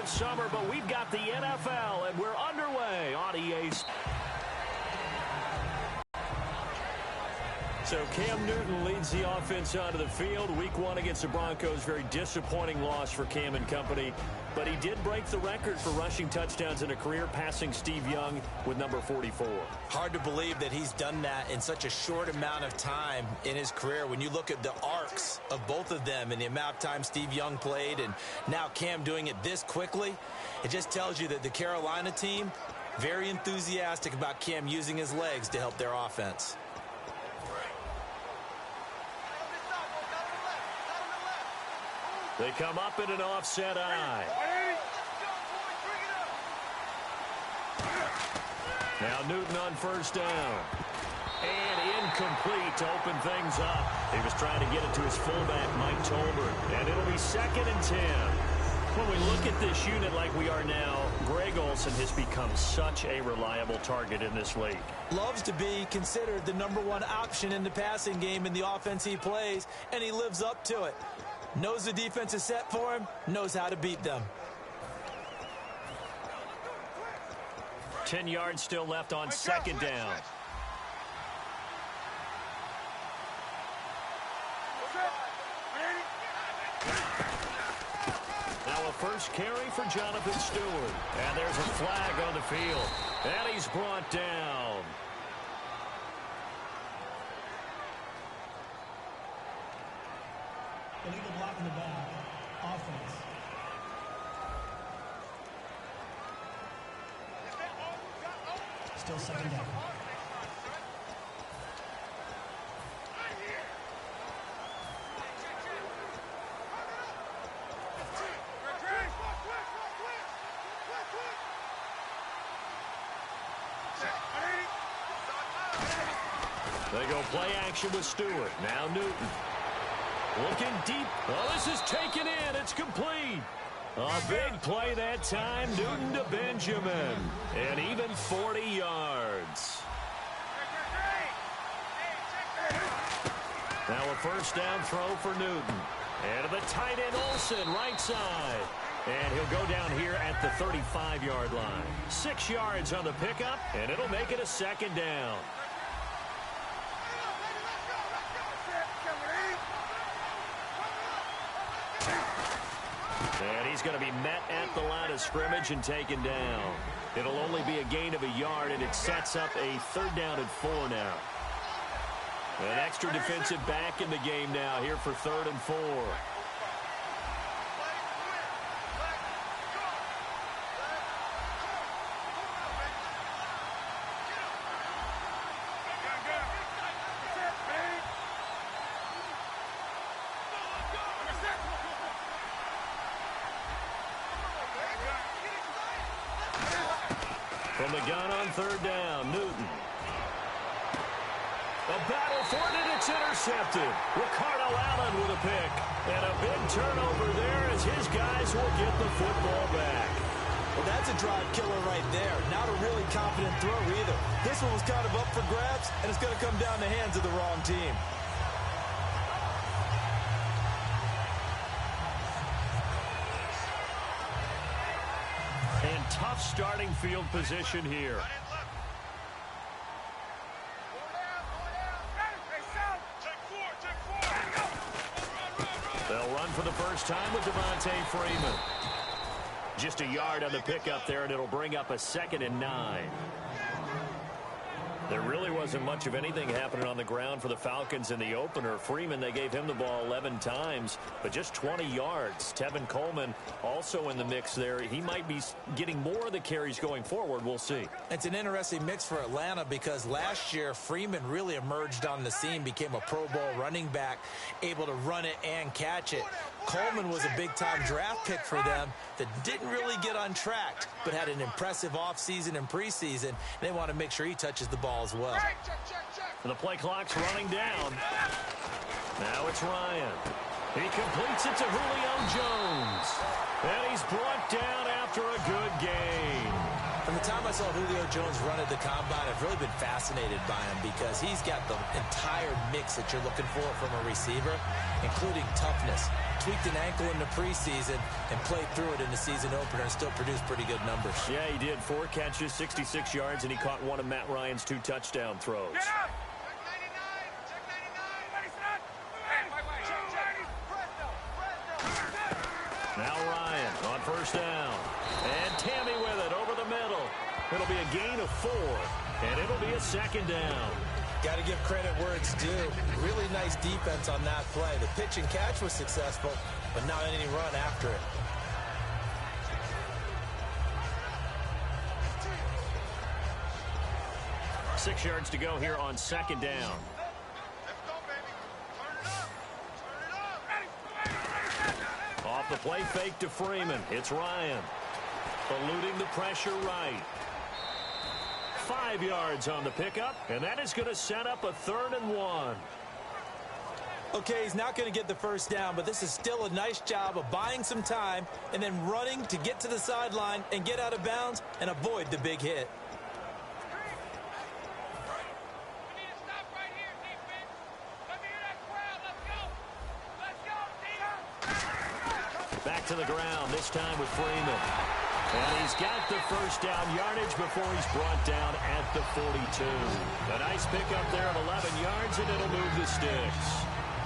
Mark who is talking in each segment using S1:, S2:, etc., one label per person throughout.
S1: summer, but we've got the NFL, and we're underway on EA. So Cam Newton leads the offense onto the field. Week 1 against the Broncos, very disappointing loss for Cam and company. But he did break the record for rushing touchdowns in a career, passing Steve Young with number 44.
S2: Hard to believe that he's done that in such a short amount of time in his career. When you look at the arcs of both of them and the amount of time Steve Young played and now Cam doing it this quickly, it just tells you that the Carolina team, very enthusiastic about Cam using his legs to help their offense.
S1: They come up in an offset eye. Now Newton on first down. And incomplete to open things up. He was trying to get it to his fullback, Mike Tolbert. And it'll be 2nd and 10. When we look at this unit like we are now, Greg Olsen has become such a reliable target in this league.
S2: Loves to be considered the #1 option in the passing game in the offense he plays, and he lives up to it. Knows the defense is set for him, knows how to beat them.
S1: 10 yards still left on 2nd down. Now a first carry for Jonathan Stewart. And there's a flag on the field. And he's brought down.
S3: Illegal block in the back. Offense. Still 2nd down.
S1: They go play action with Stewart. Now Newton. Looking deep. Oh, this is taken in. It's complete. A big play that time. Newton to Benjamin. And even 40 yards. Now a first down throw for Newton. And to the tight end Olsen, right side. And he'll go down here at the 35-yard line. 6 yards on the pickup, and it'll make it a 2nd down. And he's going to be met at the line of scrimmage and taken down. It'll only be a gain of a yard, and it sets up a 3rd down and 4 now. An extra defensive back in the game now here for 3rd and 4. From the gun on 3rd down, Newton. A battle for it, and it's intercepted. Ricardo Allen with a pick. And a big turnover there as his guys will get the football back.
S2: Well, that's a drive killer right there. Not a really confident throw either. This one was kind of up for grabs, and it's going to come down the hands of the wrong team.
S1: And tough starting field position here. They'll run for the first time with Devontae Freeman. Just a yard on the pickup there, and it'll bring up a 2nd and 9. There really wasn't much of anything happening on the ground for the Falcons in the opener. Freeman, they gave him the ball 11 times, but just 20 yards. Tevin Coleman also in the mix there. He might be getting more of the carries going forward. We'll see.
S2: It's an interesting mix for Atlanta because last year Freeman really emerged on the scene, became a Pro Bowl running back, able to run it and catch it. Coleman was a big-time draft pick for them that didn't really get untracked, but had an impressive offseason and preseason. They want to make sure he touches the ball as well.
S1: The play clock's running down. Now it's Ryan. He completes it to Julio Jones. And he's brought down after a good game.
S2: From the time I saw Julio Jones run at the Combine, I've really been fascinated by him because he's got the entire mix that you're looking for from a receiver, including toughness, tweaked an ankle in the preseason and played through it in the season opener and still produced pretty good numbers.
S1: Yeah, he did. 4 catches, 66 yards, and he caught one of Matt Ryan's 2 touchdown throws. Now Ryan on first down. And Tammy with it over the middle. It'll be a gain of 4, and it'll be a second down.
S2: Got to give credit where it's due. Really nice defense on that play. The pitch and catch was successful, but not any run after it.
S1: Six yards to go here on second down. Off the play fake to Freeman. It's Ryan. Eluding the pressure right. 5 yards on the pickup, and that is going to set up a 3rd and 1.
S2: Okay, he's not going to get the first down, but this is still a nice job of buying some time and then running to get to the sideline and get out of bounds and avoid the big hit.
S1: Back to the ground, this time with Freeman. And he's got the first down yardage before he's brought down at the 42. A nice pickup there of 11 yards, and it'll move the sticks.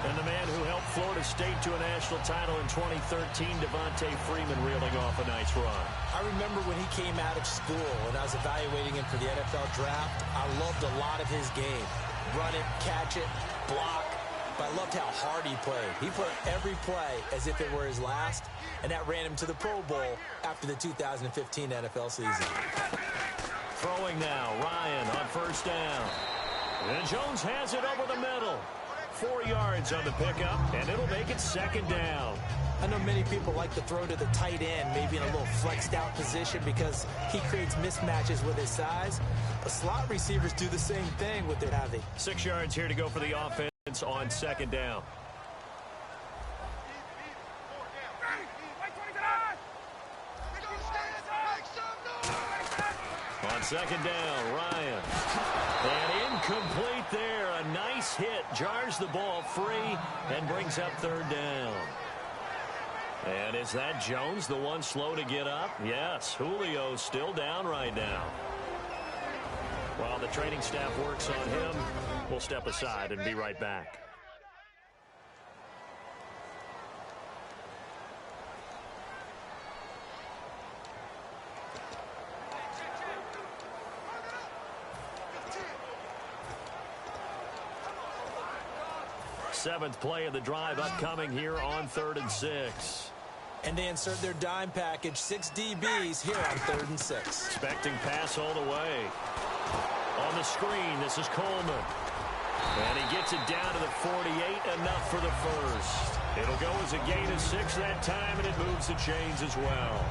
S1: And the man who helped Florida State to a national title in 2013, Devontae Freeman, reeling off a nice run.
S2: I remember when he came out of school and I was evaluating him for the NFL draft. I loved a lot of his game. Run it, catch it, block. But I loved how hard he played. He played every play as if it were his last, and that ran him to the Pro Bowl after the 2015 NFL season.
S1: Throwing now, Ryan on first down. And Jones has it over the middle. 4 yards on the pickup, and it'll make it second down.
S2: I know many people like to throw to the tight end, maybe in a little flexed out position because he creates mismatches with his size. But slot receivers do the same thing with their heavy.
S1: 6 yards here to go for the offense on second down. On second down, Ryan. And incomplete there. A nice hit. Jars the ball free and brings up 3rd down. And is that Jones, the one slow to get up? Yes, Julio's still down right now. While the training staff works on him, we'll step aside and be right back. Seventh play of the drive upcoming here on 3rd and 6.
S2: And they insert their dime package, 6 DBs here on 3rd and 6.
S1: Expecting pass all the way. On the screen, this is Coleman. And he gets it down to the 48, enough for the first. It'll go as a gain of 6 that time, and it moves the chains as well.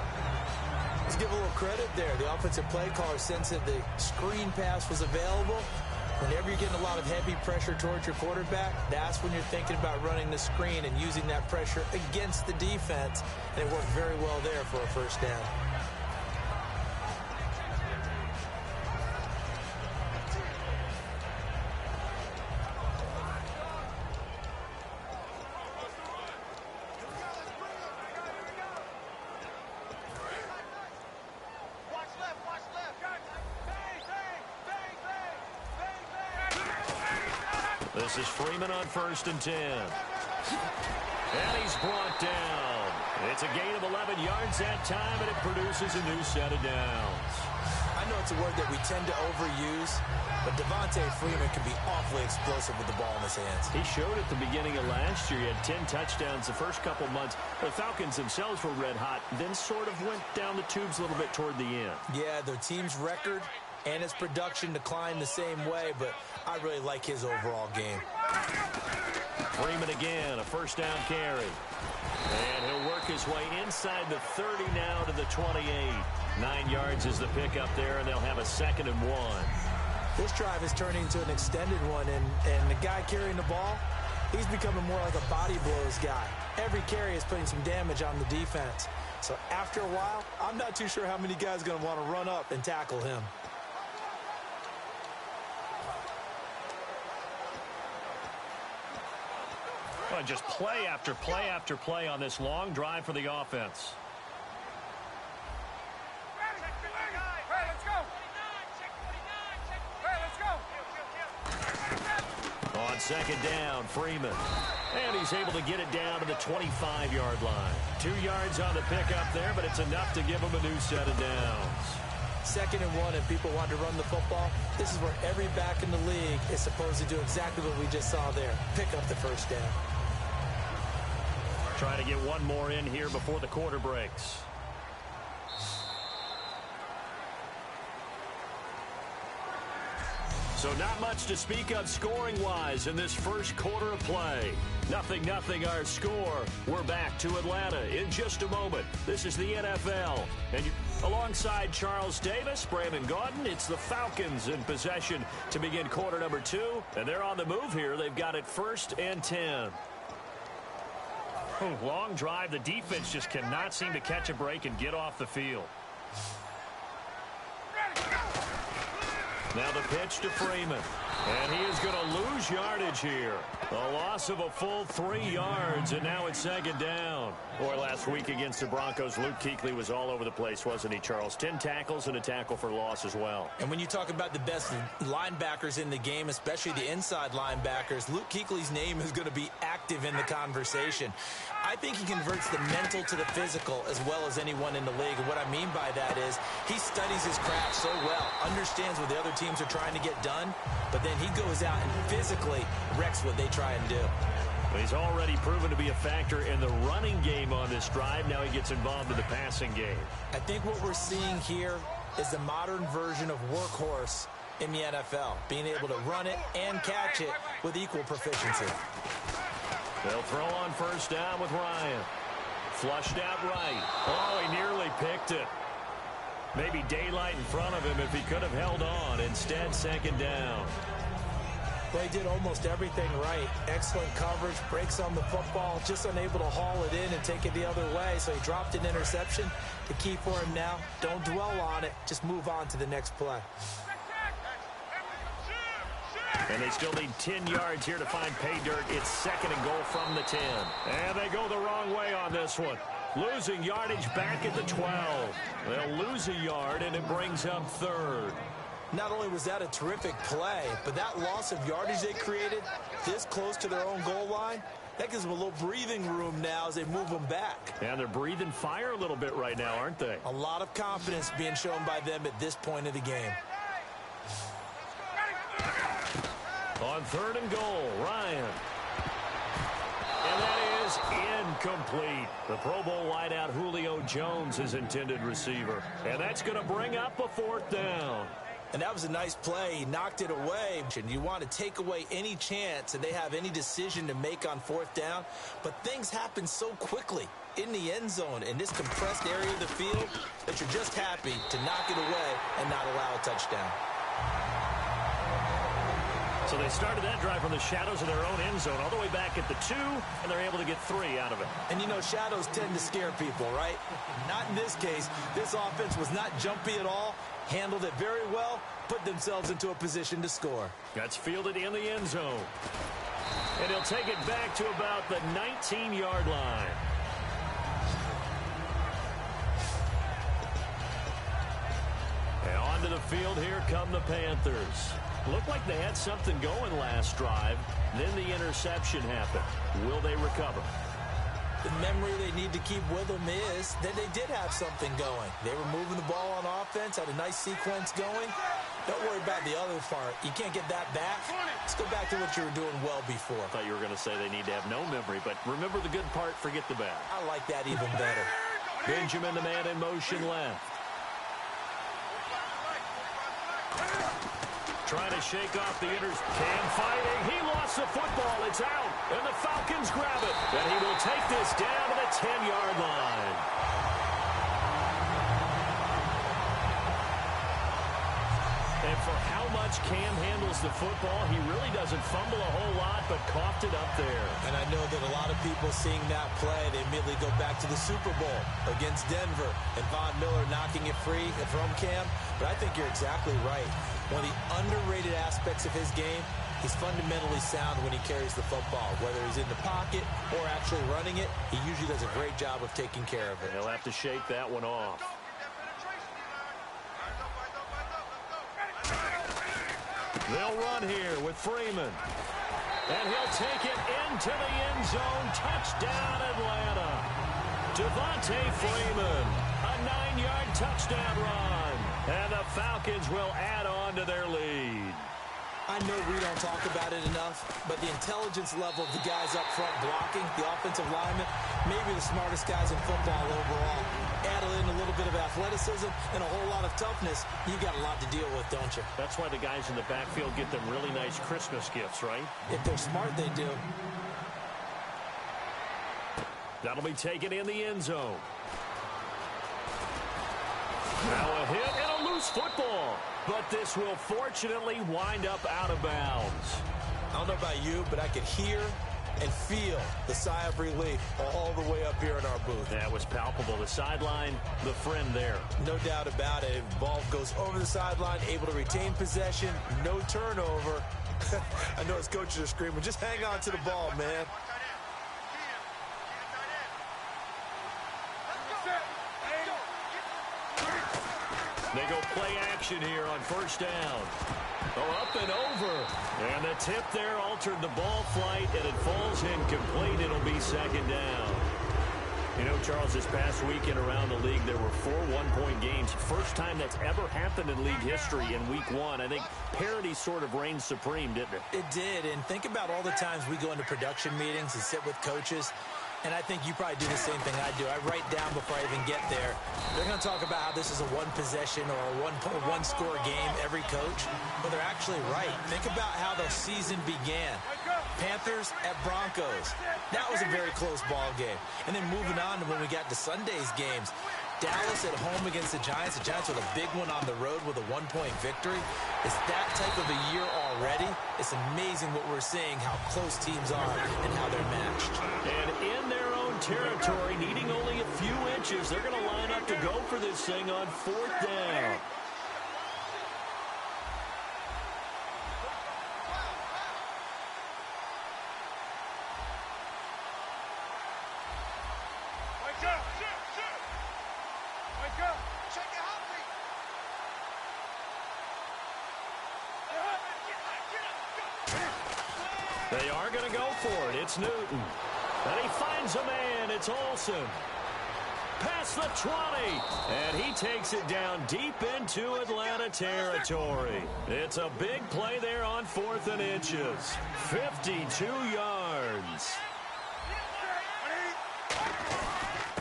S2: Let's give a little credit there. The offensive play caller sensed that the screen pass was available. Whenever you're getting a lot of heavy pressure towards your quarterback, that's when you're thinking about running the screen and using that pressure against the defense. And it worked very well there for a first down.
S1: This is Freeman on 1st and 10. And he's brought down. It's a gain of 11 yards that time, and it produces a new set of downs.
S2: I know it's a word that we tend to overuse, but Devontae Freeman can be awfully explosive with the ball in his hands.
S1: He showed at the beginning of last year. He had 10 touchdowns the first couple months. The Falcons themselves were red hot, then sort of went down the tubes a little bit toward the end.
S2: Yeah, their team's record and his production declined the same way, but I really like his overall game.
S1: Freeman again, a first down carry. And he'll work his way inside the 30 now to the 28. 9 yards is the pickup there, and they'll have a 2nd and 1.
S2: This drive is turning into an extended one, and the guy carrying the ball, he's becoming more like a body blows guy. Every carry is putting some damage on the defense. So after a while, I'm not too sure how many guys are going to want to run up and tackle him.
S1: Well, just play after play after play on this long drive for the offense. On second down, Freeman. And he's able to get it down to the 25-yard line. 2 yards on the pickup there, but it's enough to give him a new set of downs.
S2: 2nd and 1, and people want to run the football. This is where every back in the league is supposed to do exactly what we just saw there. Pick up the first down.
S1: Trying to get one more in here before the quarter breaks. So not much to speak of scoring-wise in this first quarter of play. 0-0 our score. We're back to Atlanta in just a moment. This is the NFL. And alongside Charles Davis, Brandon Gaudin, it's the Falcons in possession to begin quarter number 2. And they're on the move here. They've got it 1st and 10. Long drive. The defense just cannot seem to catch a break and get off the field. Now the pitch to Freeman. And he is going to lose yardage here. A loss of a full 3 yards, and now it's 2nd down. Boy, last week against the Broncos, Luke Kuechly was all over the place, wasn't he, Charles? 10 tackles and a tackle for loss as well.
S2: And when you talk about the best linebackers in the game, especially the inside linebackers, Luke Kuechly's name is going to be active in the conversation. I think he converts the mental to the physical as well as anyone in the league. And what I mean by that is he studies his craft so well, understands what the other teams are trying to get done, but then he goes out and physically wrecks what they try and do.
S1: Well, he's already proven to be a factor in the running game on this drive. Now he gets involved in the passing game.
S2: I think what we're seeing here is the modern version of workhorse in the NFL, being able to run it and catch it with equal proficiency.
S1: They'll throw on 1st down with Ryan. Flushed out right. Oh, he nearly picked it. Maybe daylight in front of him if he could have held on. Instead, 2nd down.
S2: Well, he did almost everything right. Excellent coverage, breaks on the football, just unable to haul it in and take it the other way. So he dropped an interception. The key for him now, don't dwell on it. Just move on to the next play.
S1: And they still need 10 yards here to find pay dirt. It's 2nd and goal from the 10. And they go the wrong way on this one. Losing yardage back at the 12. They'll lose a yard, and it brings up 3rd.
S2: Not only was that a terrific play, but that loss of yardage they created this close to their own goal line, that gives them a little breathing room now as they move them back.
S1: And they're breathing fire a little bit right now, aren't they?
S2: A lot of confidence being shown by them at this point of the game.
S1: On 3rd and goal, Ryan. And that is incomplete. The Pro Bowl wideout Julio Jones is intended receiver. And that's going to bring up a 4th down.
S2: And that was a nice play. He knocked it away. And you want to take away any chance that they have any decision to make on 4th down. But things happen so quickly in the end zone in this compressed area of the field that you're just happy to knock it away and not allow a touchdown.
S1: So they started that drive from the shadows of their own end zone all the way back at the 2, and they're able to get 3 out of it.
S2: And, you know, shadows tend to scare people, right? Not in this case. This offense was not jumpy at all, handled it very well, put themselves into a position to score.
S1: That's fielded in the end zone. And he'll take it back to about the 19-yard line. And onto the field, here come the Panthers. Looked like they had something going last drive. Then the interception happened. Will they recover?
S2: The memory they need to keep with them is that they did have something going. They were moving the ball on offense, had a nice sequence going. Don't worry about the other part. You can't get that back. Let's go back to what you were doing well before.
S1: I thought you were going to say they need to have no memory, but remember the good part, forget the bad.
S2: I like that even better.
S1: Benjamin, the man in motion left. Trying to shake off the Cam fighting. He lost the football. It's out. And the Falcons grab it. And he will take this down to the 10-yard line. And for how much Cam handles the football, he really doesn't fumble a whole lot, but coughed it up there.
S2: And I know that a lot of people seeing that play, they immediately go back to the Super Bowl against Denver and Von Miller knocking it free from Cam. But I think you're exactly right. One of the underrated aspects of his game He's fundamentally sound when he carries the football. Whether he's in the pocket or actually running it, he usually does a great job of taking care of it.
S1: He'll have to shake that one off. They'll run here with Freeman. And he'll take it into the end zone. Touchdown, Atlanta. Devontae Freeman, a 9-yard touchdown run. And the Falcons will add on to their lead.
S2: I know we don't talk about it enough, but the intelligence level of the guys up front blocking, the offensive linemen, maybe the smartest guys in football overall. Add in a little bit of athleticism and a whole lot of toughness, you got a lot to deal with, don't you?
S1: That's why the guys in the backfield get them really nice Christmas gifts, right?
S2: If they're smart, they do.
S1: That'll be taken in the end zone. Now a hit and a loose football. But this will fortunately wind up out of bounds.
S2: I don't know about you, but I could hear and feel the sigh of relief all the way up here in our booth.
S1: That was palpable. The sideline, the friend there.
S2: No doubt about it. Ball goes over the sideline, able to retain possession, no turnover. I know his coaches are screaming, just hang on to the ball, man.
S1: They go play action here on first down. Oh, up and over. And the tip there altered the ball flight, and it falls incomplete. It'll be second down. You know, Charles, this past weekend around the league, there were 4 one-point games. First time that's ever happened in league history in week 1. I think parity sort of reigned supreme, didn't it?
S2: It did, and think about all the times we go into production meetings and sit with coaches. And I think you probably do the same thing I do. I write down before I even get there. They're going to talk about how this is a one-possession or a one-score game, every coach. But they're actually right. Think about how the season began. Panthers at Broncos. That was a very close ball game. And then moving on to when we got to Sunday's games. Dallas at home against the Giants. The Giants with a big one on the road with a 1-point victory. It's that type of a year already. It's amazing what we're seeing, how close teams are and how they're matched.
S1: And in their own territory, needing only a few inches, they're going to line up to go for this thing on 4th down. They are going to go for it. It's Newton. And he finds a man. It's Olsen. Past the 20. And he takes it down deep into Atlanta territory. It's a big play there on 4th and inches. 52 yards.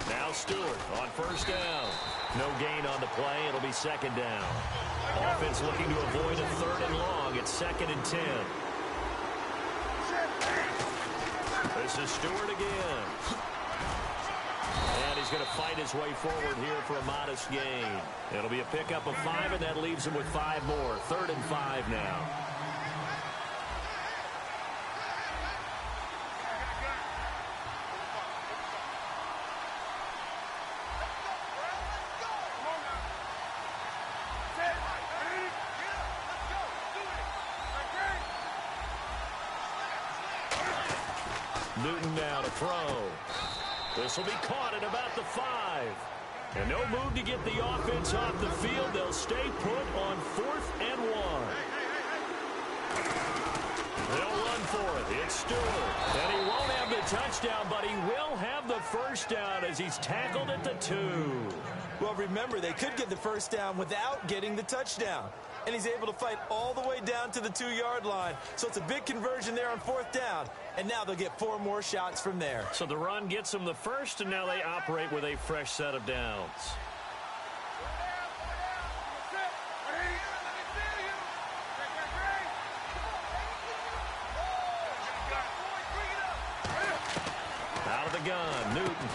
S1: Now Stewart on first down. No gain on the play. It'll be second down. Offense looking to avoid a 3rd and long. It's 2nd and 10. This is Stewart again. And he's going to fight his way forward here for a modest gain. It'll be a pickup of 5, and that leaves him with 5 more. 3rd and 5 now. Newton now to throw. This will be caught at about the 5. And no move to get the offense off the field. They'll stay put on 4th and 1. They'll run for it. It's Stewart. And he won't have the touchdown, but he will have the first down as he's tackled at the 2.
S2: Well, remember, they could get the first down without getting the touchdown. And he's able to fight all the way down to the 2-yard line. So it's a big conversion there on 4th down. And now they'll get 4 more shots from there.
S1: So the run gets them the first, and now they operate with a fresh set of downs. Out of the gun, Newton.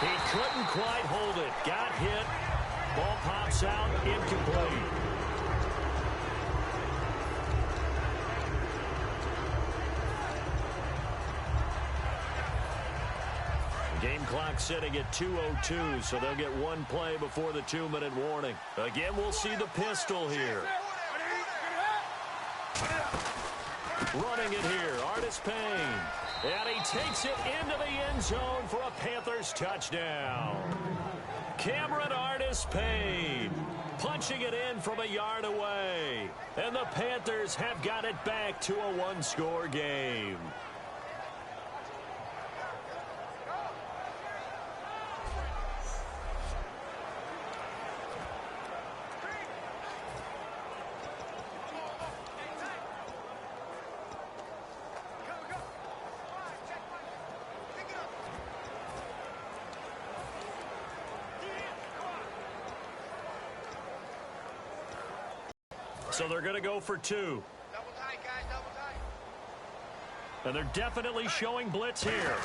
S1: He couldn't quite hold it. Got hit. Ball pops out, incomplete. Game clock sitting at 2:02, so they'll get 1 play before the 2-minute warning. Again, we'll see the pistol here. Running it here, Artis Payne. And he takes it into the end zone for a Panthers touchdown. Cameron Artis Payne punching it in from a yard away. And the Panthers have got it back to a one-score game. So they're going to go for two.
S4: Double tight, guys, double tight.
S1: And they're definitely showing blitz here.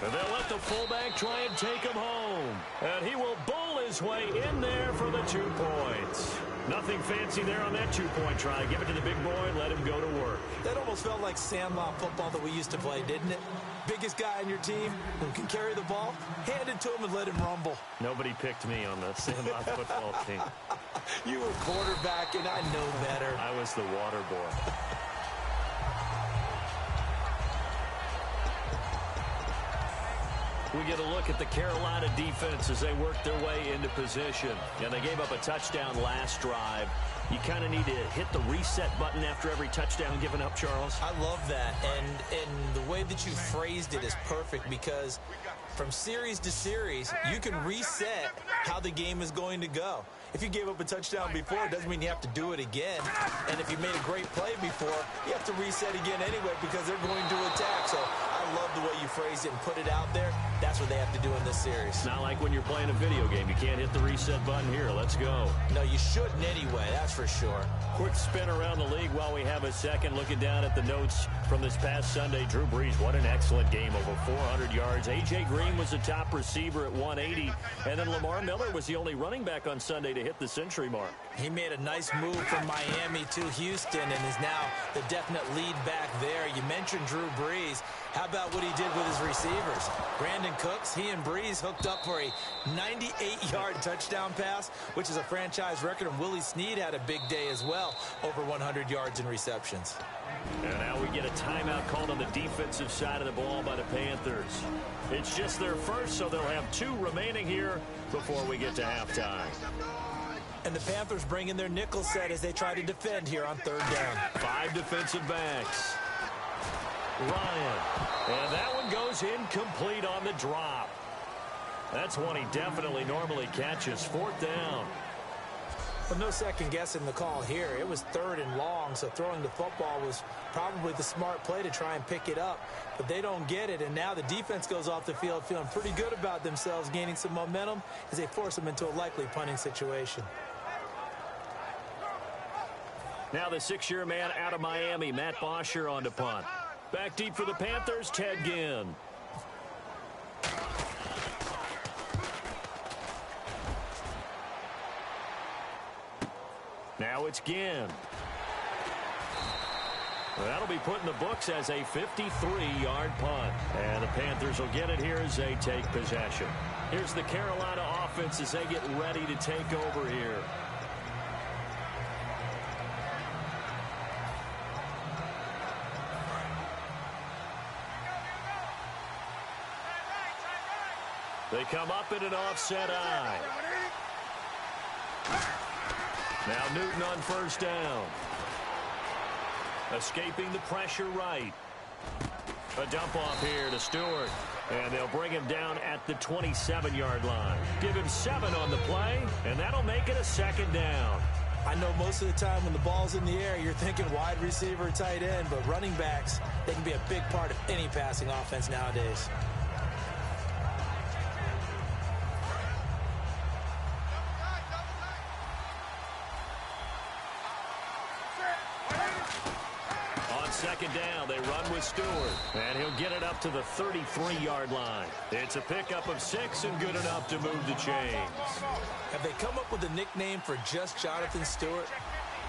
S1: And they'll let the fullback try and take him home. And he will bull his way in there for the 2 points. Nothing fancy there on that 2-point try. Give it to the big boy and let him go to work.
S2: That almost felt like sandlot football that we used to play, didn't it? Biggest guy on your team who can carry the ball, hand it to him and let him rumble.
S1: Nobody picked me on the sandlot football team.
S2: You were quarterback, and I know better.
S1: I was the water boy. We get a look at the Carolina defense as they work their way into position. And they gave up a touchdown last drive. You kind of need to hit the reset button after every touchdown given up, Charles.
S2: I love that. And the way that you phrased it is perfect because from series to series, you can reset how the game is going to go. If you gave up a touchdown before, it doesn't mean you have to do it again. And if you made a great play before, you have to reset again anyway because they're going to attack. So I love the way you phrased it and put it out there. That's what they have to do in this series.
S1: It's not like when you're playing a video game. You can't hit the reset button here. Let's go.
S2: No, you shouldn't anyway. That's for sure.
S1: Quick spin around the league while we have a second. Looking down at the notes from this past Sunday, Drew Brees, what an excellent game, over 400 yards. A.J. Green was the top receiver at 180, and then Lamar Miller was the only running back on Sunday to hit the century mark.
S2: He made a nice move from Miami to Houston and is now the definite lead back there. You mentioned Drew Brees. How about what he did with his receivers? Brandon Cooks, he and Brees hooked up for a 98-yard touchdown pass, which is a franchise record, and Willie Snead had a big day as well, over 100 yards in receptions.
S1: And now we get a timeout called on the defensive side of the ball by the Panthers. It's just their first, so they'll have 2 remaining here before we get to halftime.
S2: And the Panthers bring in their nickel set as they try to defend here on 3rd down.
S1: 5 defensive backs. Ryan. And that one goes incomplete on the drop. That's one he definitely normally catches. 4th down.
S2: Well, no second guessing the call here. It was 3rd and long, so throwing the football was probably the smart play to try and pick it up. But they don't get it, and now the defense goes off the field feeling pretty good about themselves, gaining some momentum as they force them into a likely punting situation.
S1: Now the 6-year man out of Miami, Matt Bosher on to punt. Back deep for the Panthers, Ted Ginn. Now it's Ginn. That'll be put in the books as a 53-yard punt. And the Panthers will get it here as they take possession. Here's the Carolina offense as they get ready to take over here. They come up in an offset eye. Now Newton on 1st down. Escaping the pressure right. A dump off here to Stewart. And they'll bring him down at the 27-yard line. Give him 7 on the play, and that'll make it a 2nd down.
S2: I know most of the time when the ball's in the air, you're thinking wide receiver, tight end, but running backs, they can be a big part of any passing offense nowadays.
S1: Second down, they run with Stewart, and he'll get it up to the 33-yard line. It's a pickup of 6 and good enough to move the chains.
S2: Have they come up with a nickname for just Jonathan Stewart?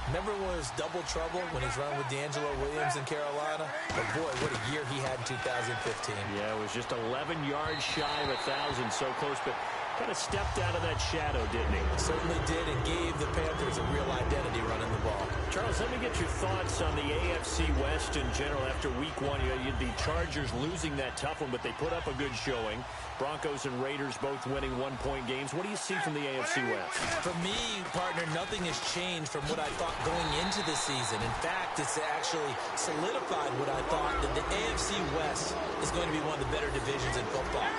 S2: Remember when it was double trouble when he's running with D'Angelo Williams in Carolina? But boy, what a year he had in 2015.
S1: Yeah, it was just 11 yards shy of 1,000, so close. But Kind of stepped out of that shadow, didn't he?
S2: Certainly did, and gave the Panthers a real identity running the ball.
S1: Charles, let me get your thoughts on the AFC West in general after week one. You had the Chargers losing that tough one, but they put up a good showing. Broncos and Raiders both winning one-point games. What do you see from the AFC West?
S2: For me, partner, nothing has changed from what I thought going into the season. In fact, it's actually solidified what I thought, that the AFC West is going to be one of the better divisions in football.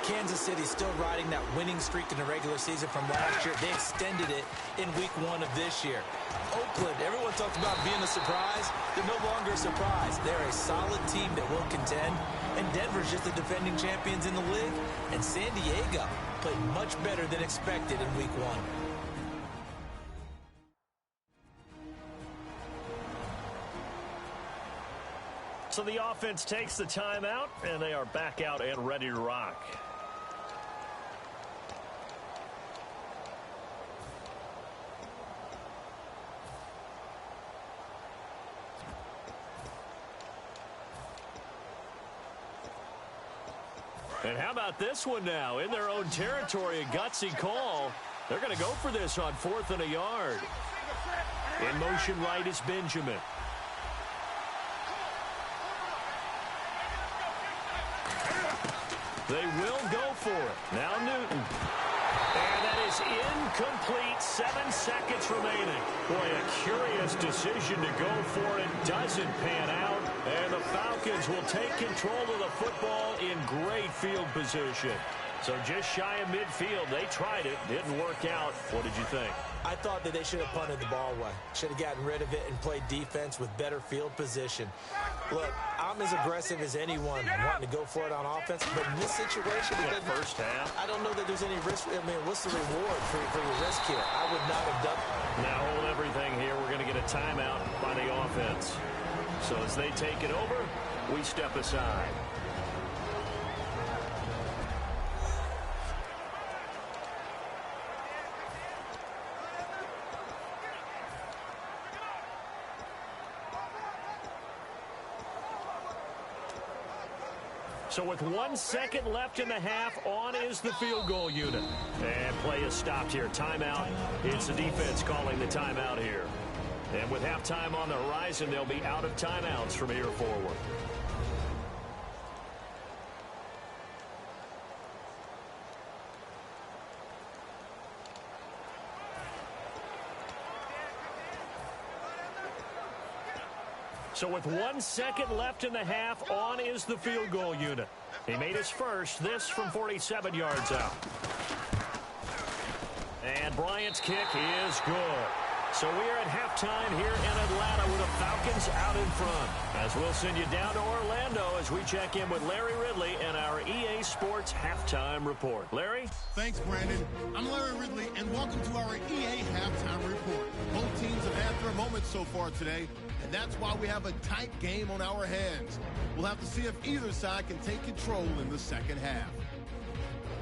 S2: Kansas City still riding that winning streak in the regular season from last year. They extended it in week one of this year. Oakland, everyone talked about being a surprise. They're no longer a surprise. They're a solid team that will contend. And Denver's just the defending champions in the league. And San Diego played much better than expected in week one.
S1: So the offense takes the timeout, and they are back out and ready to rock. And how about this one now? In their own territory, a gutsy call. They're going to go for this on 4th and a yard. In motion right is Benjamin. They will go for it. Now Newton. And that is incomplete. 7 seconds remaining. Boy, a curious decision to go for it. Doesn't pan out. And the Falcons will take control of the football in great field position. So just shy of midfield. They tried it. Didn't work out. What did you think?
S2: I thought that they should have punted the ball away. Should have gotten rid of it and played defense with better field position. Look, I'm as aggressive as anyone wanting to go for it on offense, but in this situation,
S1: First half.
S2: I don't know that there's any risk. I mean, what's the reward for your risk here? I would not have done it.
S1: Now hold everything here. We're going to get a timeout by the offense. So as they take it over, we step aside. So with 1 second left in the half, on is the field goal unit. And play is stopped here. Timeout. It's the defense calling the timeout here. And with halftime on the horizon, they'll be out of timeouts from here forward. So with 1 second left in the half, on is the field goal unit. He made his first, this from 47 yards out. And Bryant's kick is good. So we are at halftime here in Atlanta with the Falcons out in front. As we'll send you down to Orlando as we check in with Larry Ridley and our EA Sports Halftime Report. Larry?
S5: Thanks, Brandon. I'm Larry Ridley, and welcome to our EA Halftime Report. Both teams have had their moments so far today, and that's why we have a tight game on our hands. We'll have to see if either side can take control in the second half.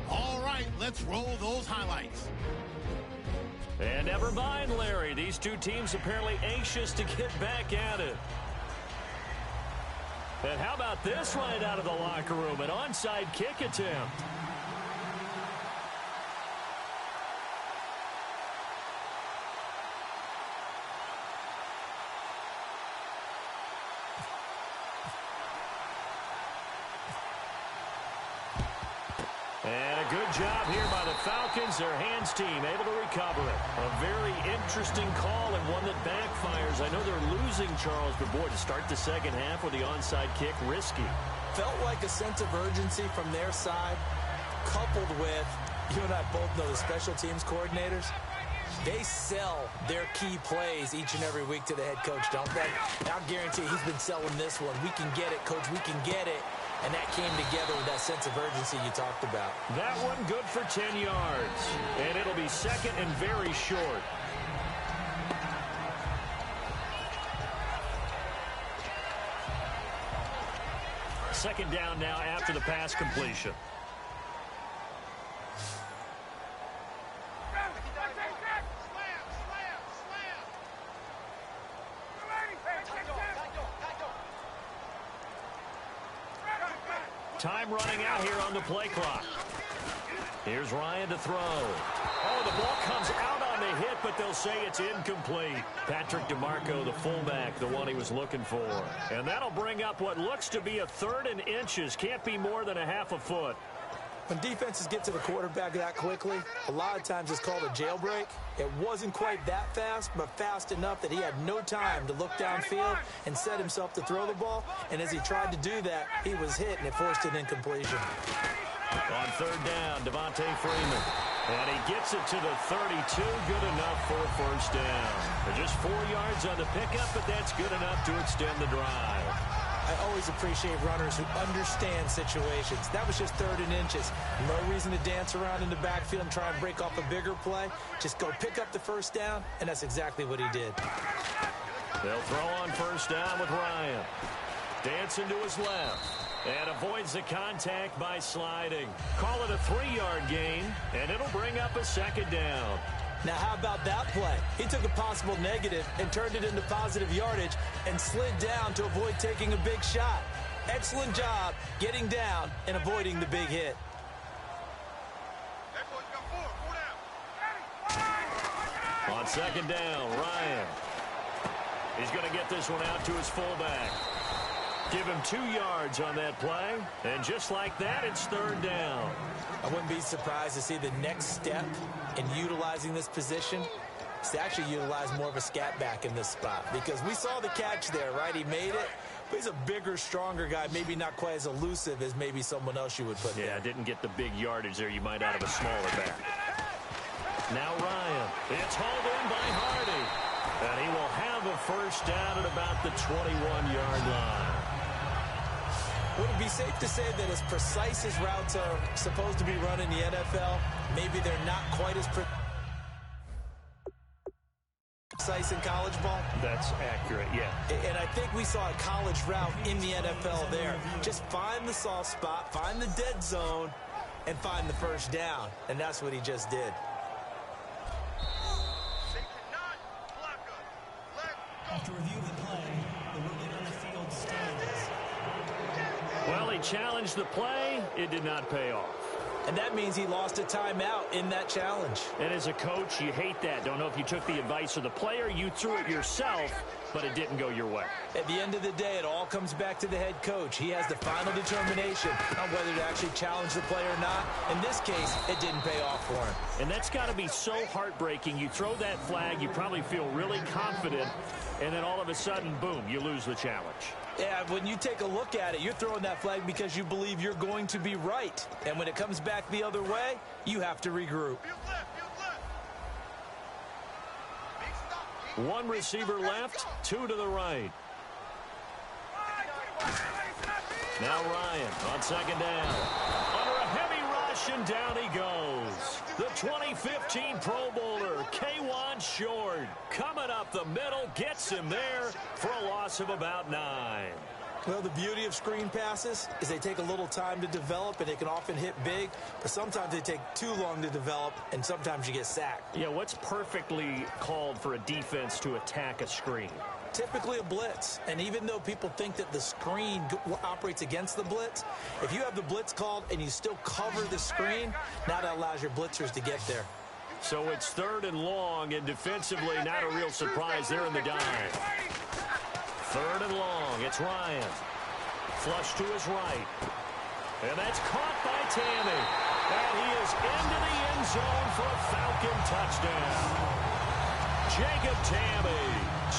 S5: All right, let's roll those highlights.
S1: And never mind, Larry. These two teams apparently anxious to get back at it. And how about this right out of the locker room? An onside kick attempt. And a good job here by the Falcons. Their hands team able to recover it. A very interesting call and one that backfires. I know they're losing, Charles, but boy, to start the second half with the onside kick, risky.
S2: Felt like a sense of urgency from their side, coupled with, you and I both know the special teams coordinators. They sell their key plays each and every week to the head coach, don't they? I guarantee he's been selling this one. We can get it, coach. We can get it. And that came together with that sense of urgency you talked about.
S1: That one good for 10 yards. And it'll be second and very short. Second down now after the pass completion. Time running out here on the play clock. Here's Ryan to throw. Oh, the ball comes out on the hit, but they'll say it's incomplete. Patrick DeMarco, the fullback, the one he was looking for. And that'll bring up what looks to be a 3rd and inches. Can't be more than a half a foot.
S2: When defenses get to the quarterback that quickly, a lot of times it's called a jailbreak. It wasn't quite that fast, but fast enough that he had no time to look downfield and set himself to throw the ball. And as he tried to do that, he was hit, and it forced an incompletion.
S1: On 3rd down, Devontae Freeman. And he gets it to the 32. Good enough for a 1st down. They're just 4 yards on the pickup, but that's good enough to extend the drive.
S2: I always appreciate runners who understand situations. That was just 3rd and inches. No reason to dance around in the backfield and try and break off a bigger play. Just go pick up the 1st down, and that's exactly what he did.
S1: They'll throw on 1st down with Ryan. Dancing to his left. And avoids the contact by sliding. Call it a 3-yard gain, and it'll bring up a 2nd down.
S2: Now, how about that play? He took a possible negative and turned it into positive yardage and slid down to avoid taking a big shot. Excellent job getting down and avoiding the big hit.
S1: On 2nd down, Ryan. He's going to get this one out to his fullback. Give him 2 yards on that play, and just like that, it's 3rd down.
S2: I wouldn't be surprised to see the next step in utilizing this position is to actually utilize more of a scat back in this spot, because we saw the catch there, right? He made it, but he's a bigger, stronger guy, maybe not quite as elusive as maybe someone else you would put there.
S1: Yeah, didn't get the big yardage there you might out of a smaller back. Now Ryan. It's hauled in by Hardy, and he will have a 1st down at about the 21-yard line.
S2: Would it be safe to say that as precise as routes are supposed to be run in the NFL, maybe they're not quite as precise in college ball?
S1: That's accurate, yeah.
S2: And I think we saw a college route in the NFL there. Just find the soft spot, find the dead zone, and find the 1st down. And that's what he just did.
S3: After review of the play, the ruling on the field stands.
S1: Well, he challenged the play. It did not pay off.
S2: And that means he lost a timeout in that challenge.
S1: And as a coach, you hate that. Don't know if you took the advice of the player, you threw it yourself, but it didn't go your way.
S2: At the end of the day, it all comes back to the head coach. He has the final determination on whether to actually challenge the play or not. In this case, it didn't pay off for him.
S1: And that's got to be so heartbreaking. You throw that flag, you probably feel really confident, and then all of a sudden, boom, you lose the challenge.
S2: Yeah, when you take a look at it, you're throwing that flag because you believe you're going to be right. And when it comes back the other way, you have to regroup.
S1: One receiver left, 2 to the right. Now Ryan on 2nd down. Under a heavy rush, and down he goes. The 2015 Pro Bowler, K'Wan Short, coming up the middle, gets him there for a loss of about 9.
S2: Well, the beauty of screen passes is they take a little time to develop, and they can often hit big, but sometimes they take too long to develop, and sometimes you get sacked.
S1: Yeah, what's perfectly called for a defense to attack a screen?
S2: Typically a blitz, and even though people think that the screen operates against the blitz, if you have the blitz called and you still cover the screen, now that allows your blitzers to get there.
S1: So it's 3rd and long, and defensively not a real surprise there in the dive. 3rd and long, it's Ryan. Flush to his right. And that's caught by Tammy. And he is into the end zone for a Falcon touchdown. Jacob Tammy,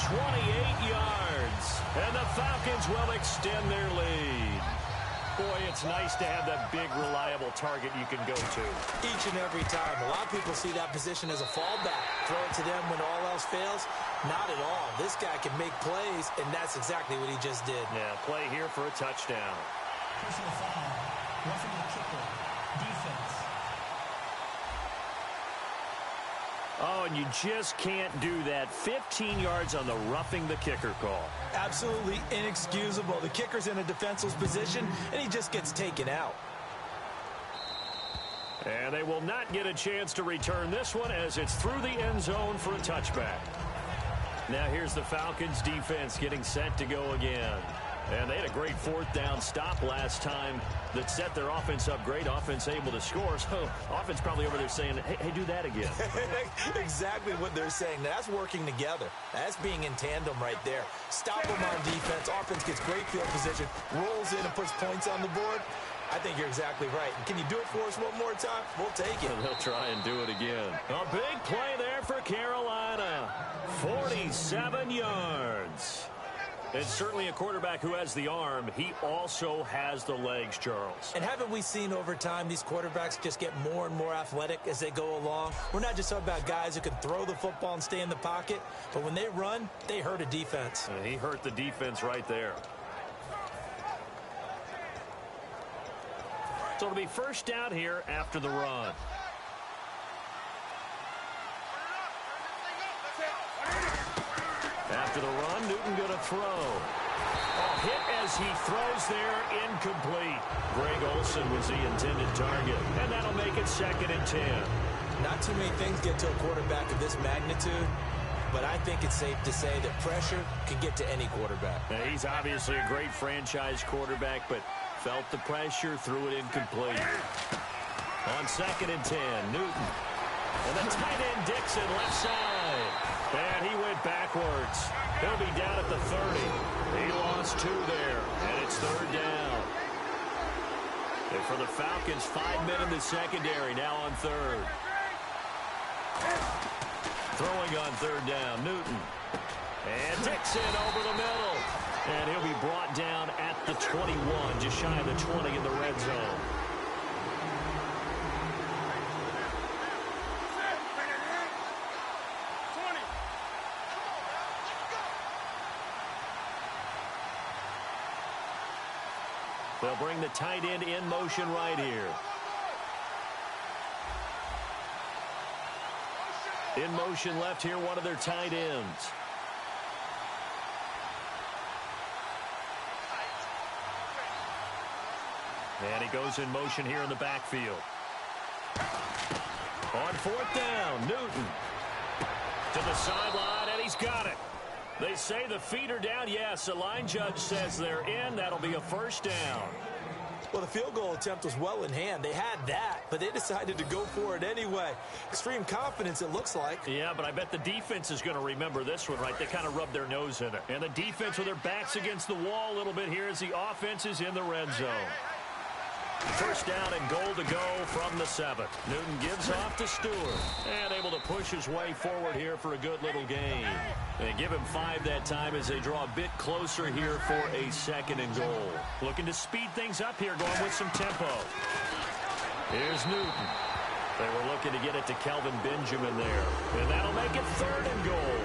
S1: 28 yards. And the Falcons will extend their lead. Boy, it's nice to have that big, reliable target you can go to.
S2: Each and every time. A lot of people see that position as a fallback. Throw it to them when all else fails. Not at all. This guy can make plays, and that's exactly what he just did.
S1: Yeah, play here for a touchdown.
S3: Personal foul. Roughing the kicker. Defense.
S1: Oh, and you just can't do that. 15 yards on the roughing the kicker call.
S2: Absolutely inexcusable. The kicker's in a defenseless position, and he just gets taken out.
S1: And they will not get a chance to return this one as it's through the end zone for a touchback. Now here's the Falcons defense getting set to go again. And they had a great fourth down stop last time that set their offense up great. Offense able to score. So offense probably over there saying, hey, do that again.
S2: Exactly what they're saying. That's working together. That's being in tandem right there. Stop them on defense. Offense gets great field position, rolls in and puts points on the board. I think you're exactly right. Can you do it for us one more time? We'll take it.
S1: And they'll try and do it again. A big play there for Carolina. 47 yards. It's certainly a quarterback who has the arm. He also has the legs, Charles.
S2: And haven't we seen over time these quarterbacks just get more and more athletic as they go along? We're not just talking about guys who can throw the football and stay in the pocket, but when they run, they hurt a defense.
S1: And he hurt the defense right there. So it'll be first down here after the run. After the run, Newton going to throw. A hit as he throws there, incomplete. Greg Olsen was the intended target, and that'll make it second and 10.
S2: Not too many things get to a quarterback of this magnitude, but I think it's safe to say that pressure can get to any quarterback.
S1: Now, he's obviously a great franchise quarterback, but felt the pressure, threw it incomplete. On second and 10, Newton. And the tight end Dixon left side. And he went backwards. He'll be down at the 30. He lost 2 there, and it's third down. And for the Falcons, 5 men in the secondary, now on third. Throwing on third down, Newton. And Dixon over the middle. And he'll be brought down at the 21, just shy of the 20 in the red zone. They'll bring the tight end in motion right here. In motion left here, one of their tight ends. And he goes in motion here in the backfield. On fourth down, Newton to the sideline, and he's got it. They say the feet are down. Yes, the line judge says they're in. That'll be a first down.
S2: Well, the field goal attempt was well in hand. They had that, but they decided to go for it anyway. Extreme confidence, it looks like.
S1: Yeah, but I bet the defense is going to remember this one, right? They kind of rubbed their nose in it. And the defense with their backs against the wall a little bit here as the offense is in the red zone. First down and goal to go from the 7. Newton gives off to Stewart. And able to push his way forward here for a good little gain. And give him 5 that time as they draw a bit closer here for a second and goal. Looking to speed things up here, going with some tempo. Here's Newton. They were looking to get it to Kelvin Benjamin there. And that'll make it third and goal.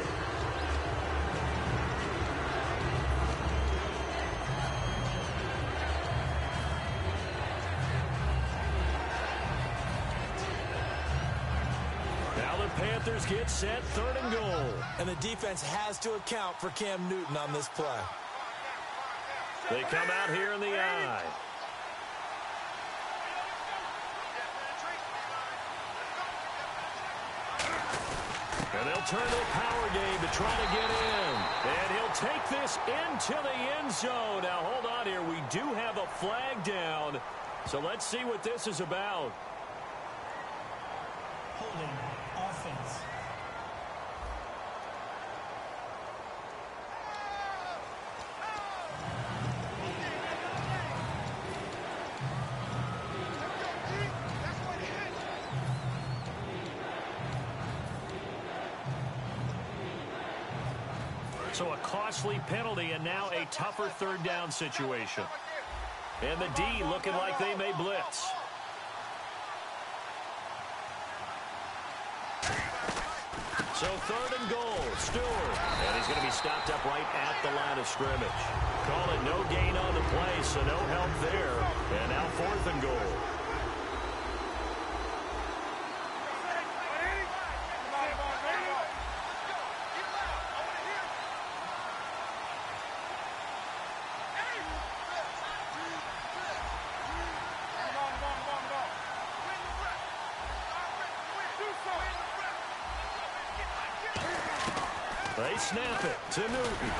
S1: Panthers get set, third and goal.
S2: And the defense has to account for Cam Newton on this play.
S1: They come out here in the I. And they'll turn their power game to try to get in. And he'll take this into the end zone. Now, hold on here. We do have a flag down. So let's see what this is about.
S3: Holding offense.
S1: So a costly penalty and now a tougher third down situation. And the D looking like they may blitz. So third and goal, Stewart. And he's going to be stopped up right at the line of scrimmage. Call it no gain on the play, so no help there. And now fourth and goal. They snap it to Newton.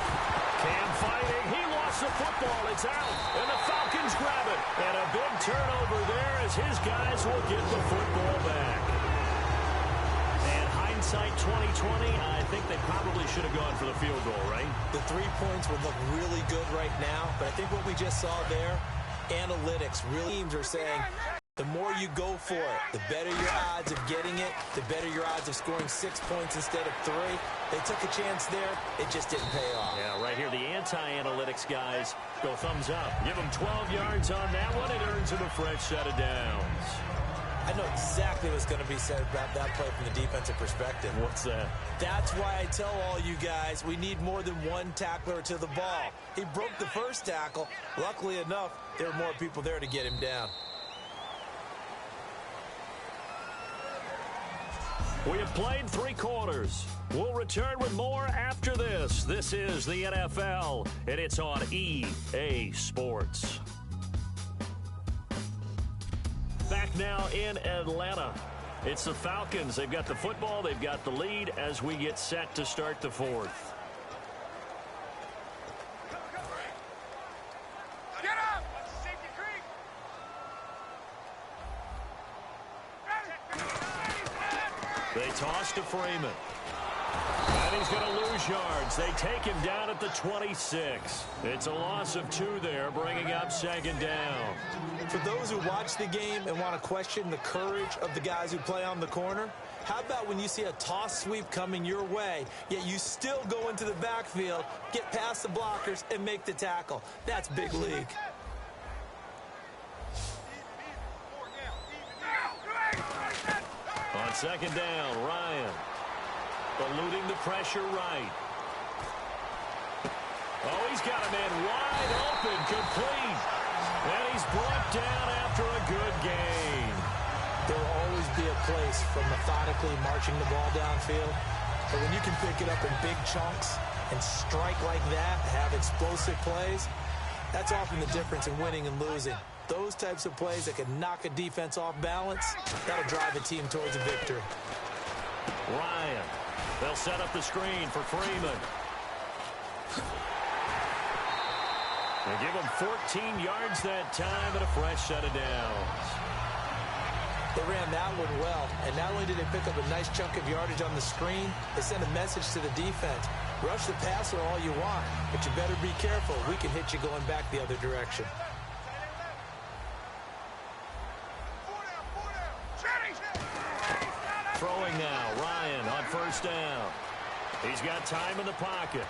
S1: Cam fighting. He lost the football. It's out. And the Falcons grab it. And a big turnover there as his guys will get the football back. And hindsight 2020, I think they probably should have gone for the field goal, right?
S2: The 3 points would look really good right now, but I think what we just saw there, analytics, really teams are saying the more you go for it, the better your odds of getting it, the better your odds of scoring 6 points instead of 3. They took a chance there. It just didn't pay off.
S1: Yeah, right here, the anti-analytics guys go thumbs up. Give them 12 yards on that one. It earns him a fresh set of downs.
S2: I know exactly what's going to be said about that play from the defensive perspective.
S1: What's that?
S2: That's why I tell all you guys we need more than one tackler to the ball. He broke the first tackle. Luckily enough, there were more people there to get him down.
S1: We have played 3 quarters. We'll return with more after this. This is the NFL, and it's on EA Sports. Back now in Atlanta. It's the Falcons. They've got the football. They've got the lead as we get set to start the 4th.
S4: Get up! Safety creep!
S1: They toss to Freeman. And he's going to lose yards. They take him down at the 26. It's a loss of 2 there, bringing up 2nd down.
S2: For those who watch the game and want to question the courage of the guys who play on the corner, how about when you see a toss sweep coming your way, yet you still go into the backfield, get past the blockers, and make the tackle? That's big league.
S1: On 2nd down, Ryan. Eluding the pressure right. Oh, he's got a man wide open, complete. And he's brought down after a good gain.
S2: There will always be a place for methodically marching the ball downfield. But when you can pick it up in big chunks and strike like that, have explosive plays, that's often the difference in winning and losing. Those types of plays that can knock a defense off balance, that'll drive a team towards a victory.
S1: Ryan. They'll set up the screen for Freeman. They give him 14 yards that time and a fresh set of downs.
S2: They ran that one well, and not only did they pick up a nice chunk of yardage on the screen, they sent a message to the defense. Rush the passer all you want, but you better be careful. We can hit you going back the other direction.
S1: Throwing now, Ryan on 1st down. He's got time in the pocket.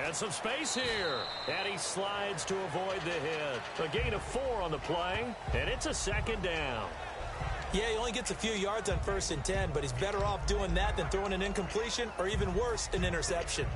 S1: And some space here. And he slides to avoid the hit. A gain of 4 on the play, and it's a 2nd down.
S2: Yeah, he only gets a few yards on 1st and 10, but he's better off doing that than throwing an incompletion or even worse, an interception.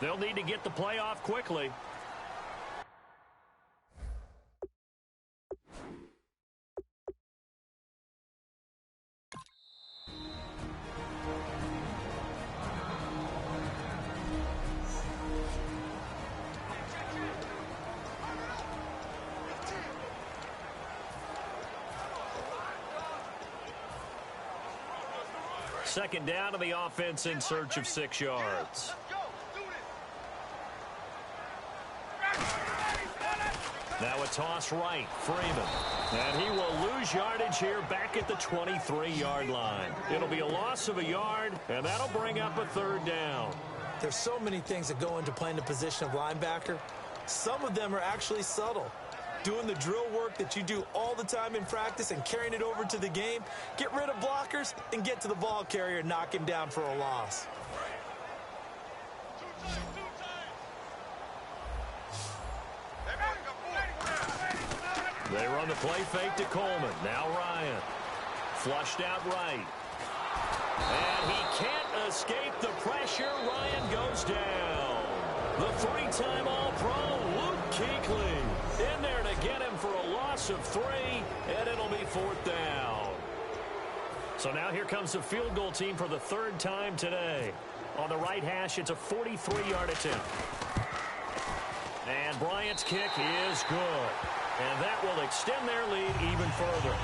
S1: They'll need to get the play off quickly. Second down to the offense in search of 6 yards. Now a toss right, Freeman. And he will lose yardage here back at the 23-yard line. It'll be a loss of a yard, and that'll bring up a 3rd down.
S2: There's so many things that go into playing the position of linebacker. Some of them are actually subtle. Doing the drill work that you do all the time in practice and carrying it over to the game. Get rid of blockers and get to the ball carrier and knock him down for a loss.
S1: They run the play fake to Coleman. Now Ryan. Flushed out right. And he can't escape the pressure. Ryan goes down. The 3-time All-Pro, Luke Kuechly, in there to get him for a loss of 3, and it'll be 4th down. So now here comes the field goal team for the 3rd time today. On the right hash, it's a 43-yard attempt. And Bryant's kick is good. And that will extend their lead even further.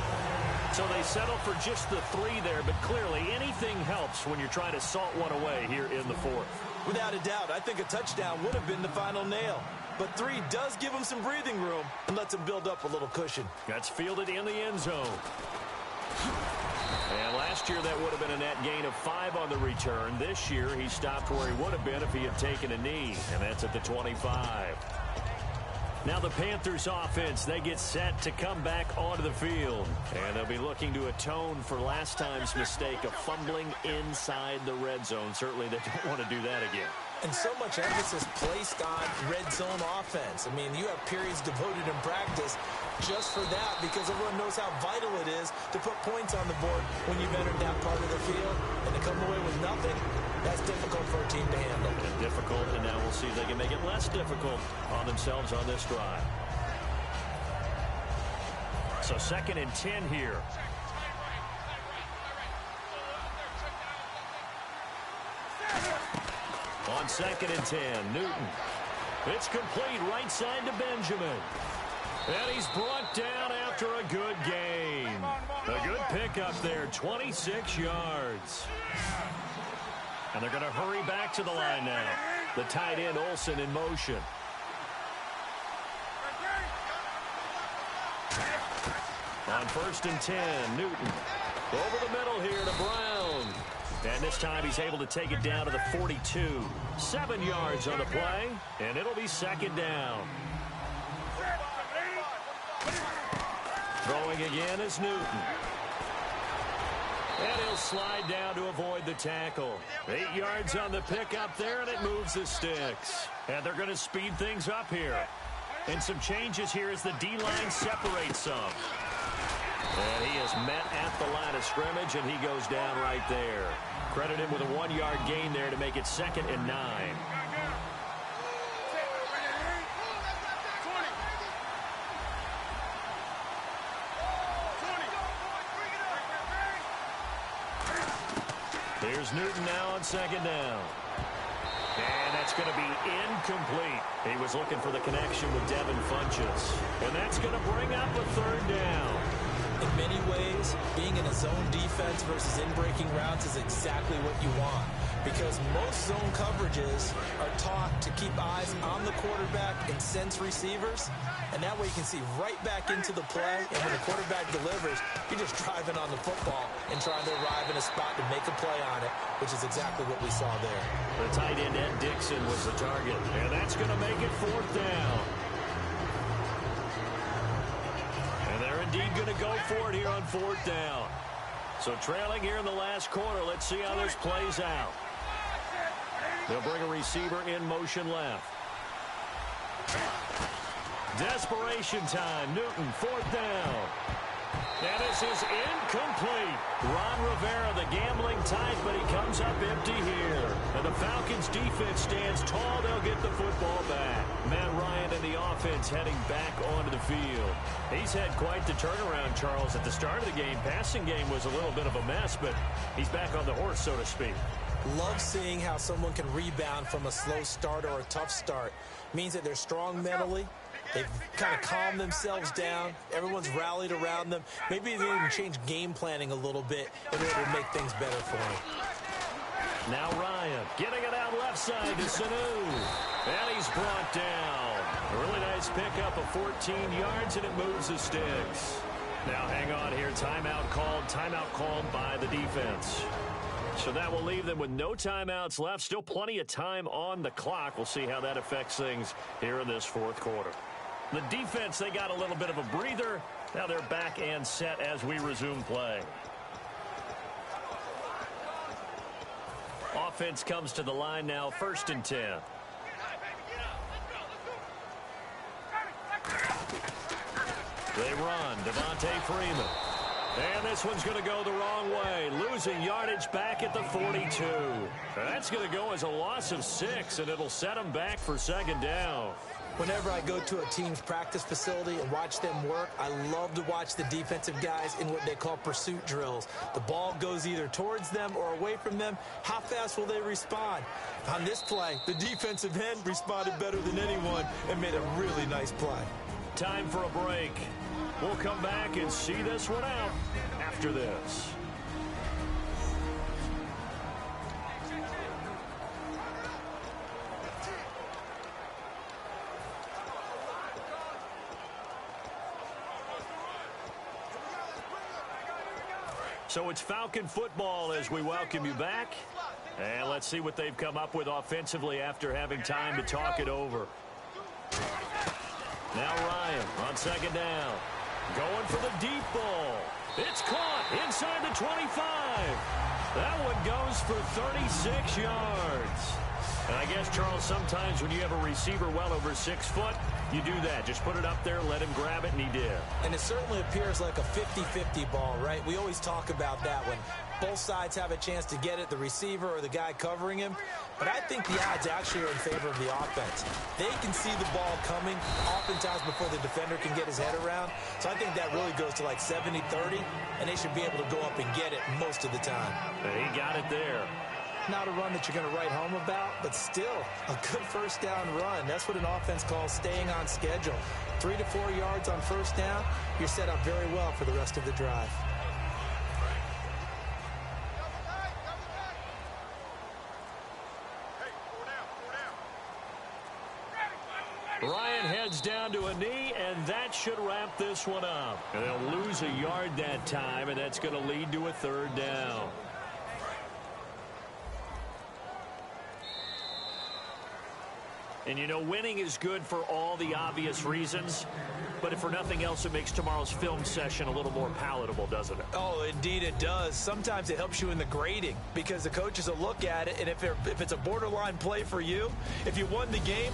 S1: So they settle for just the 3 there, but clearly anything helps when you're trying to salt one away here in the 4th.
S2: Without a doubt, I think a touchdown would have been the final nail. But 3 does give them some breathing room and lets them build up a little cushion.
S1: That's fielded in the end zone. And last year that would have been a net gain of 5 on the return. This year he stopped where he would have been if he had taken a knee, and that's at the 25. Now the Panthers offense, they get set to come back onto the field. And they'll be looking to atone for last time's mistake of fumbling inside the red zone. Certainly they don't want to do that again.
S2: And so much emphasis placed on red zone offense. I mean, you have periods devoted in practice just for that because everyone knows how vital it is to put points on the board when you've entered that part of the field. And to come away with nothing, that's difficult for a team to handle.
S1: And difficult, and now we'll see if they can make it less difficult on themselves on this drive. So 2nd and 10 here. On 2nd and 10, Newton. It's complete right side to Benjamin. And he's brought down after a good gain. A good pickup there, 26 yards. And they're going to hurry back to the line now. The tight end, Olsen, in motion. On 1st and 10, Newton. Over the middle here to Brown. And this time he's able to take it down to the 42. 7 yards on the play, and it'll be 2nd down. Throwing again is Newton. And he'll slide down to avoid the tackle. 8 yards on the pickup there, and it moves the sticks. And they're going to speed things up here. And some changes here as the D-line separates some. And he is met at the line of scrimmage, and he goes down right there. Credit him with a 1-yard gain there to make it 2nd and 9. Here's Newton now on 2nd down. And that's going to be incomplete. He was looking for the connection with Devin Funchess. And that's going to bring up a 3rd down.
S2: In many ways, being in a zone defense versus in-breaking routes is exactly what you want. Because most zone coverages are taught to keep eyes on the quarterback and sense receivers. And that way you can see right back into the play. And when the quarterback delivers, you're just driving on the football and trying to arrive in a spot to make a play on it, which is exactly what we saw there.
S1: The tight end, Ed Dixon, was the target. And that's going to make it 4th down. Indeed going to go for it here on 4th down. So trailing here in the last quarter. Let's see how this plays out. They'll bring a receiver in motion left. Desperation time. Newton, 4th down. And this is incomplete. Ron Rivera, the gambling type, but he comes up empty here. And the Falcons defense stands tall. They'll get the football back. Matt Ryan and the offense heading back onto the field. He's had quite the turnaround, Charles. At the start of the game, passing game was a little bit of a mess, but he's back on the horse, so to speak.
S2: Love seeing how someone can rebound from a slow start or a tough start. Means that they're strong mentally. They've kind of calmed themselves down. Everyone's rallied around them. Maybe they even change game planning a little bit in order to make things better for them.
S1: Now Ryan getting it out left side to Sanu. And he's brought down. A really nice pickup of 14 yards, and it moves the sticks. Now hang on here. Timeout called by the defense. So that will leave them with no timeouts left. Still plenty of time on the clock. We'll see how that affects things here in this 4th quarter. The defense, they got a little bit of a breather. Now they're back and set as we resume play. Offense comes to the line now, 1st and 10. They run. Devontae Freeman. And this one's going to go the wrong way. Losing yardage back at the 42. That's going to go as a loss of 6, and it'll set them back for 2nd down.
S2: Whenever I go to a team's practice facility and watch them work, I love to watch the defensive guys in what they call pursuit drills. The ball goes either towards them or away from them. How fast will they respond? On this play, the defensive end responded better than anyone and made a really nice play.
S1: Time for a break. We'll come back and see this one out after this. So it's Falcon football as we welcome you back. And let's see what they've come up with offensively after having time to talk it over. Now Ryan on second down. Going for the deep ball. It's caught inside the 25. That one goes for 36 yards. And I guess, Charles, sometimes when you have a receiver well over 6 foot, you do that. Just put it up there, let him grab it, and he did.
S2: And it certainly appears like a 50-50 ball, right? We always talk about that when both sides have a chance to get it, the receiver or the guy covering him. But I think the odds actually are in favor of the offense. They can see the ball coming oftentimes before the defender can get his head around. So I think that really goes to like 70-30, and they should be able to go up and get it most of the time.
S1: And he got it there.
S2: Not a run that you're going to write home about, but still a good first down run. That's what an offense calls staying on schedule. 3 to 4 yards on first down, you're set up very well for the rest of the drive.
S1: Ryan heads down to a knee, and that should wrap this one up. And they'll lose a yard that time, and that's going to lead to a third down. And, you know, winning is good for all the obvious reasons, but if for nothing else, it makes tomorrow's film session a little more palatable, doesn't it?
S2: Oh, indeed it does. Sometimes it helps you in the grading because the coaches will look at it, and if it's a borderline play for you, if you won the game,